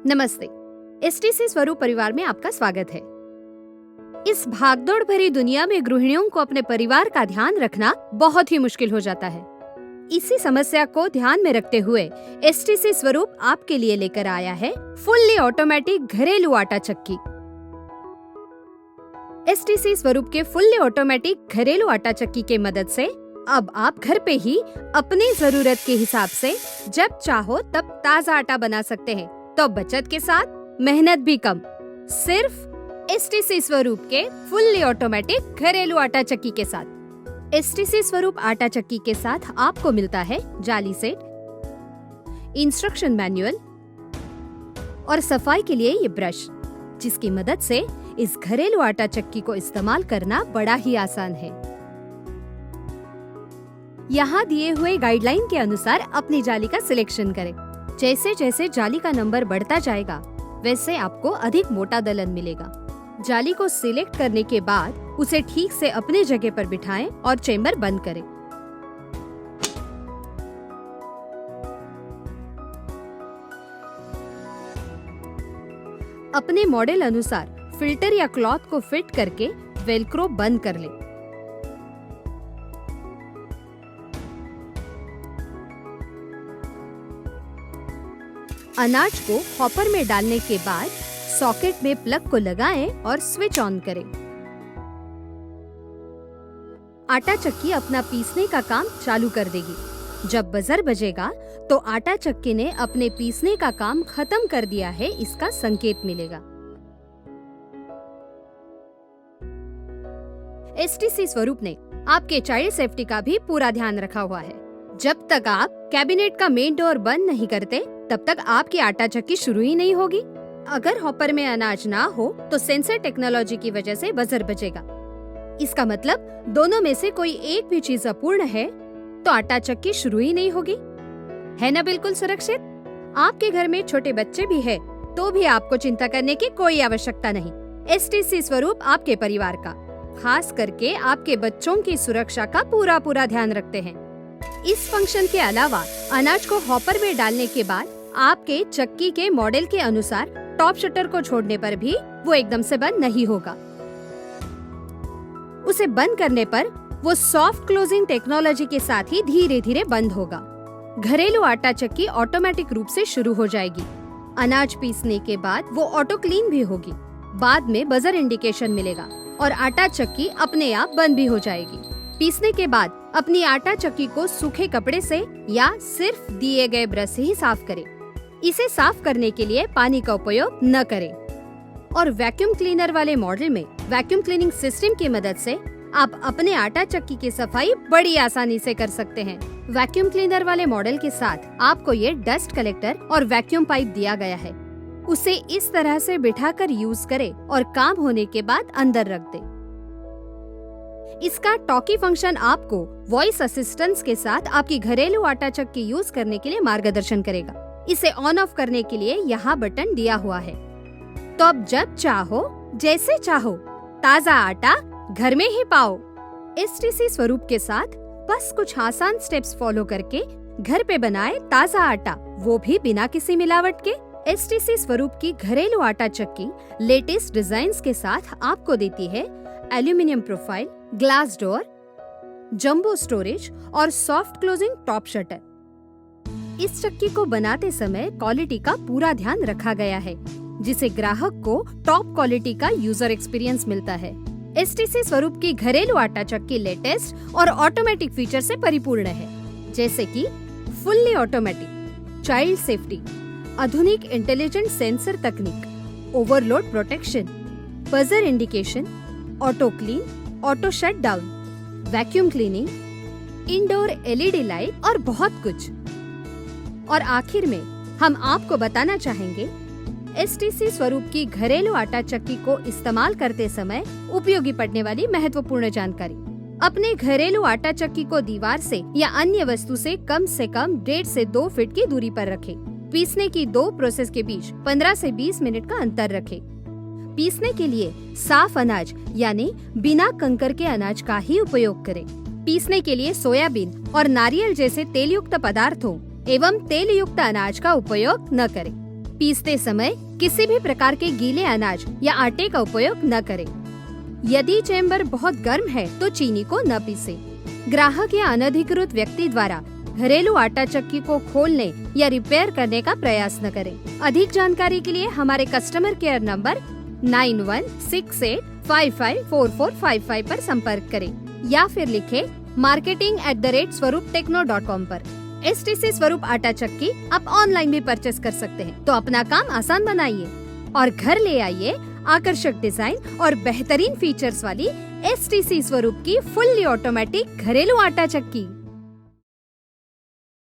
नमस्ते। एसटीसी स्वरूप परिवार में आपका स्वागत है। इस भागदौड़ भरी दुनिया में गृहिणियों को अपने परिवार का ध्यान रखना बहुत ही मुश्किल हो जाता है। इसी समस्या को ध्यान में रखते हुए एसटीसी स्वरूप आपके लिए लेकर आया है फुल्ली ऑटोमेटिक घरेलू आटा चक्की। एसटीसी स्वरूप के फुल्ली ऑटोमेटिक घरेलू आटा चक्की के मदद से अब आप घर पे ही अपनी जरूरत के हिसाब से जब चाहो तब ताजा आटा बना सकते हैं, तो बचत के साथ मेहनत भी कम। सिर्फ एसटीसी स्वरूप के फुल्ली ऑटोमेटिक घरेलू आटा चक्की के साथ। एसटीसी स्वरूप आटा चक्की के साथ आपको मिलता है जाली सेट, इंस्ट्रक्शन मैनुअल और सफाई के लिए ये ब्रश, जिसकी मदद से इस घरेलू आटा चक्की को इस्तेमाल करना बड़ा ही आसान है। यहाँ दिए हुए गाइडलाइन के अनुसार अपनी जाली का सिलेक्शन करें। जैसे जैसे जाली का नंबर बढ़ता जाएगा वैसे आपको अधिक मोटा दलन मिलेगा। जाली को सिलेक्ट करने के बाद उसे ठीक से अपने जगह पर बिठाएं और चेम्बर बंद करें। अपने मॉडल अनुसार फिल्टर या क्लॉथ को फिट करके वेलक्रो बंद कर लें। अनाज को हॉपर में डालने के बाद सॉकेट में प्लग को लगाएं और स्विच ऑन करें। आटा चक्की अपना पीसने का काम चालू कर देगी। जब बजर बजेगा तो आटा चक्की ने अपने पीसने का काम खत्म कर दिया है, इसका संकेत मिलेगा। एसटीसी स्वरूप ने आपके चाइल्ड सेफ्टी का भी पूरा ध्यान रखा हुआ है। जब तक आप कैबिनेट का मेन डोर बंद नहीं करते तब तक आपकी आटा चक्की शुरू ही नहीं होगी। अगर हॉपर में अनाज ना हो तो सेंसर टेक्नोलॉजी की वजह से बजर बजेगा। इसका मतलब दोनों में से कोई एक भी चीज अपूर्ण है तो आटा चक्की शुरू ही नहीं होगी। है ना बिल्कुल सुरक्षित? आपके घर में छोटे बच्चे भी है तो भी आपको चिंता करने की कोई आवश्यकता नहीं। एसटीसी स्वरूप आपके परिवार का, खास करके आपके बच्चों की सुरक्षा का पूरा ध्यान रखते हैं। इस फंक्शन के अलावा अनाज को हॉपर में डालने के बाद आपके चक्की के मॉडल के अनुसार टॉप शटर को छोड़ने पर भी वो एकदम से बंद नहीं होगा। उसे बंद करने पर वो सॉफ्ट क्लोजिंग टेक्नोलॉजी के साथ ही धीरे धीरे बंद होगा। घरेलू आटा चक्की ऑटोमेटिक रूप से शुरू हो जाएगी। अनाज पीसने के बाद वो ऑटो क्लीन भी होगी। बाद में बजर इंडिकेशन मिलेगा और आटा चक्की अपने आप बंद भी हो जाएगी। पीसने के बाद अपनी आटा चक्की को सूखे कपड़े से या सिर्फ दिए गए ब्रश से ही साफ करें। इसे साफ करने के लिए पानी का उपयोग न करें। और वैक्यूम क्लीनर वाले मॉडल में वैक्यूम क्लीनिंग सिस्टम की मदद से आप अपने आटा चक्की की सफाई बड़ी आसानी से कर सकते हैं। वैक्यूम क्लीनर वाले मॉडल के साथ आपको ये डस्ट कलेक्टर और वैक्यूम पाइप दिया गया है। उसे इस तरह से बिठाकर यूज करें और काम होने के बाद अंदर रख दें। इसका टॉकी फंक्शन आपको वॉइस असिस्टेंस के साथ आपकी घरेलू आटा चक्की यूज करने के लिए मार्गदर्शन करेगा। इसे ऑन ऑफ करने के लिए यहाँ बटन दिया हुआ है। तो अब जब चाहो जैसे चाहो ताजा आटा घर में ही पाओ। एसटीसी स्वरूप के साथ बस कुछ आसान स्टेप्स फॉलो करके घर पे बनाए ताजा आटा, वो भी बिना किसी मिलावट के। एसटीसी स्वरूप की घरेलू आटा चक्की लेटेस्ट डिजाइन्स के साथ आपको देती है aluminium profile, glass door, jumbo storage और सॉफ्ट क्लोजिंग टॉप शटर। इस चक्की को बनाते समय क्वालिटी का पूरा ध्यान रखा गया है, जिसे ग्राहक को टॉप क्वालिटी का यूजर एक्सपीरियंस मिलता है। एसटीसी स्वरूप की घरेलू आटा चक्की लेटेस्ट और ऑटोमेटिक फीचर से परिपूर्ण है, जैसे कि फुल्ली ऑटोमेटिक, चाइल्ड सेफ्टी, आधुनिक इंटेलिजेंट सेंसर तकनीक, overload protection, buzzer indication, auto clean, auto shut down, vacuum cleaning, indoor LED light और बहुत कुछ। और आखिर में हम आपको बताना चाहेंगे एसटीसी स्वरूप की घरेलू आटा चक्की को इस्तेमाल करते समय उपयोगी पड़ने वाली महत्वपूर्ण जानकारी। अपने घरेलू आटा चक्की को दीवार से या अन्य वस्तु से कम 1.5 से 2 फीट की दूरी पर रखें। पीसने की 2 प्रोसेस के बीच 15 से 20 मिनट का अंतर रखें। पीसने के लिए साफ अनाज यानी बिना कंकर के अनाज का ही उपयोग करें। पीसने के लिए सोयाबीन और नारियल जैसे तेलयुक्त पदार्थों एवं तेल युक्त अनाज का उपयोग न करें। पीसते समय किसी भी प्रकार के गीले अनाज या आटे का उपयोग न करें। यदि चेम्बर बहुत गर्म है तो चीनी को न पीसें। ग्राहक या अनधिकृत व्यक्ति द्वारा घरेलू आटा चक्की को खोलने या रिपेयर करने का प्रयास न करें। अधिक जानकारी के लिए हमारे कस्टमर केयर नंबर 9168554455 पर संपर्क करें या फिर लिखें marketing@swaruptechno.com पर। STC स्वरूप आटा चक्की आप ऑनलाइन भी परचेस कर सकते हैं। तो अपना काम आसान बनाइए और घर ले आइए आकर्षक डिजाइन और बेहतरीन फीचर्स वाली STC स्वरूप की फुल्ली ऑटोमेटिक घरेलू आटा चक्की।